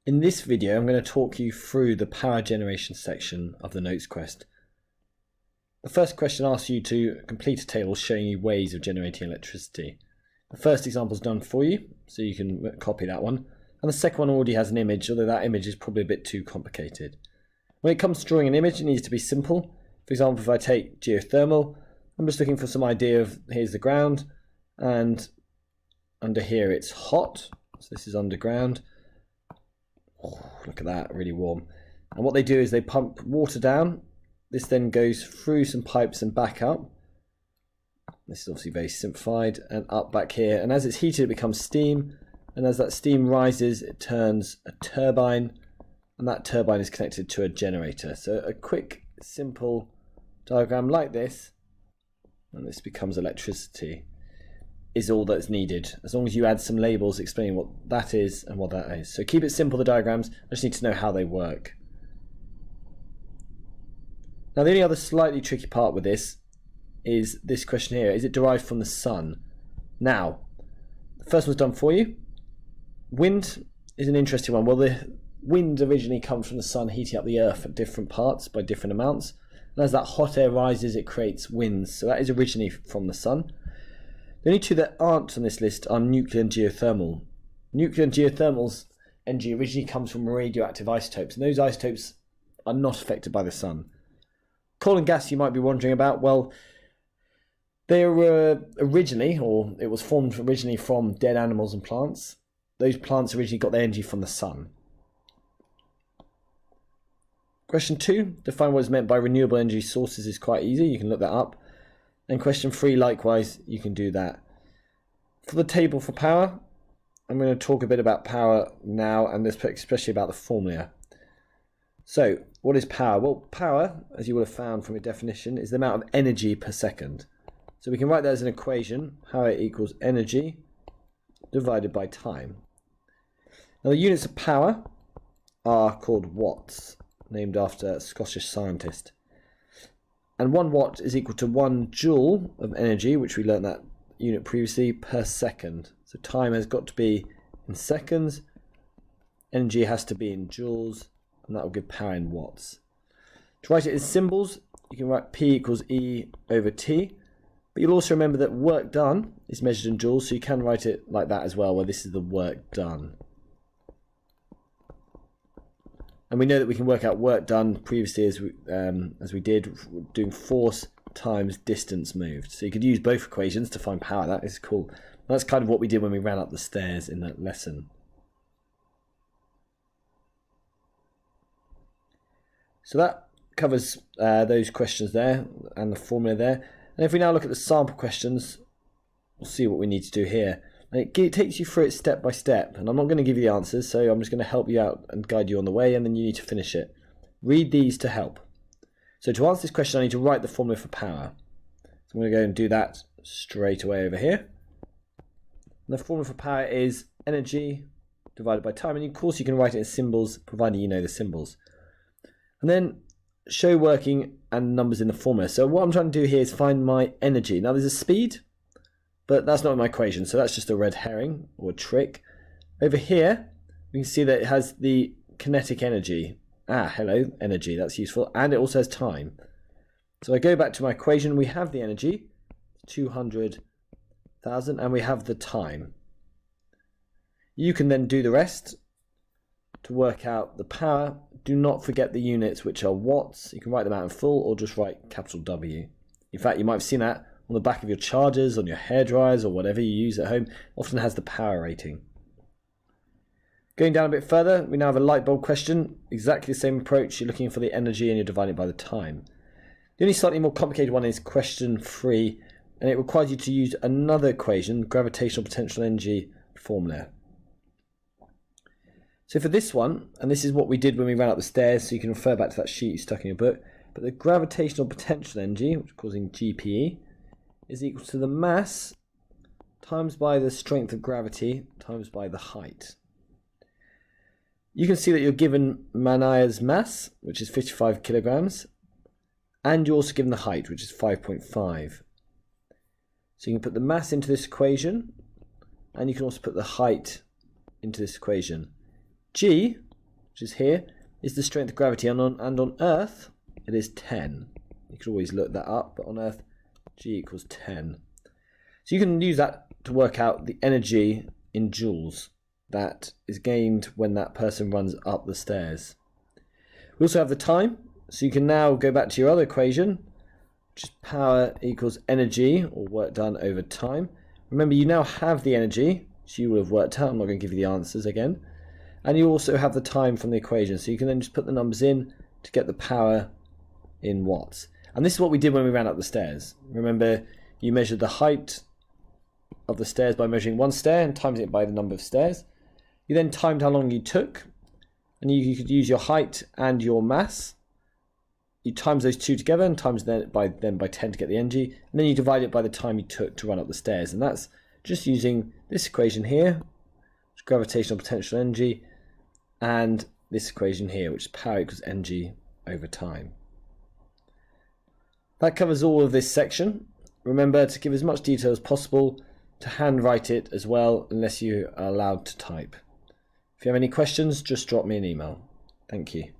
In this video, I'm going to talk you through the power generation section of the NotesQuest. The first question asks you to complete a table showing you ways of generating electricity. The first example is done for you, so you can copy that one. And the second one already has an image, although that image is probably a bit too complicated. When it comes to drawing an image, it needs to be simple. For example, if I take geothermal, I'm just looking for some idea of, here's the ground, and under here it's hot, so this is underground. Oh, look at that, really warm. And what they do is they pump water down. This then goes through some pipes and back up. This is obviously very simplified, and up back here. And as it's heated, it becomes steam. And as that steam rises, it turns a turbine, and that turbine is connected to a generator. So a quick, simple diagram like this, and this becomes electricity, is all that's needed, as long as you add some labels explaining what that is and what that is. So keep it simple, the diagrams. I just need to know how they work. Now the only other slightly tricky part with this is this question here. Is it derived from the sun? Now, the first one's done for you. Wind is an interesting one. Well, the wind originally comes from the sun heating up the earth at different parts by different amounts. And as that hot air rises, it creates winds. So that is originally from the sun. The only two that aren't on this list are nuclear and geothermal. Nuclear and geothermal's energy originally comes from radioactive isotopes, and those isotopes are not affected by the sun. Coal and gas, you might be wondering about, well, they were originally, or it was formed originally from dead animals and plants. Those plants originally got their energy from the sun. Question 2, define what is meant by renewable energy sources is quite easy, you can look that up. And question 3, likewise, you can do that. For the table for power, I'm going to talk a bit about power now, and especially about the formula. So, what is power? Well, power, as you would have found from a definition, is the amount of energy per second. So we can write that as an equation, power equals energy divided by time. Now the units of power are called watts, named after a Scottish scientist. And 1 watt is equal to 1 joule of energy, which we learned that unit previously, per second. So time has got to be in seconds, energy has to be in joules, and that will give power in watts. To write it in symbols, you can write P equals E over T, but you'll also remember that work done is measured in joules, so you can write it like that as well, where this is the work done. And we know that we can work out work done previously as we did, doing force times distance moved. So you could use both equations to find power. That is cool. That's kind of what we did when we ran up the stairs in that lesson. So that covers those questions there and the formula there. And if we now look at the sample questions, we'll see what we need to do here. And it takes you through it step by step, and I'm not going to give you the answers, so I'm just going to help you out and guide you on the way, and then you need to finish it. Read these to help. So to answer this question, I need to write the formula for power. So I'm going to go and do that straight away over here. And the formula for power is energy divided by time, and of course you can write it in symbols, provided you know the symbols. And then show working and numbers in the formula. So what I'm trying to do here is find my energy. Now there's a speed, but that's not in my equation, so that's just a red herring or a trick. Over here, we can see that it has the kinetic energy. Hello, energy, that's useful. And it also has time. So I go back to my equation, we have the energy, 200,000, and we have the time. You can then do the rest to work out the power. Do not forget the units, which are watts. You can write them out in full or just write capital W. In fact, you might have seen that on the back of your chargers, on your hairdryers, or whatever you use at home, often has the power rating. Going down a bit further, we now have a light bulb question. Exactly the same approach. You're looking for the energy and you're dividing it by the time. The only slightly more complicated one is question 3, and it requires you to use another equation, gravitational potential energy formula. So for this one, and this is what we did when we ran up the stairs, so you can refer back to that sheet you stuck in your book, but the gravitational potential energy, which we're calling GPE, is equal to the mass times by the strength of gravity times by the height. You can see that you're given Manaya's mass, which is 55 kilograms, and you're also given the height, which is 5.5. So you can put the mass into this equation, and you can also put the height into this equation. G which is here, is the strength of gravity, and on Earth it is 10. You could always look that up, but on Earth G equals 10. So you can use that to work out the energy in joules that is gained when that person runs up the stairs. We also have the time, so you can now go back to your other equation, which is power equals energy, or work done over time. Remember, you now have the energy, so you will have worked out. I'm not going to give you the answers again. And you also have the time from the equation, so you can then just put the numbers in to get the power in watts. And this is what we did when we ran up the stairs. Remember, you measured the height of the stairs by measuring one stair and times it by the number of stairs. You then timed how long you took, and you could use your height and your mass. You times those two together and times them by 10 to get the energy, and then you divide it by the time you took to run up the stairs. And that's just using this equation here, which is gravitational potential energy, and this equation here, which is power equals energy over time. That covers all of this section. Remember to give as much detail as possible, to handwrite it as well, unless you are allowed to type. If you have any questions, just drop me an email. Thank you.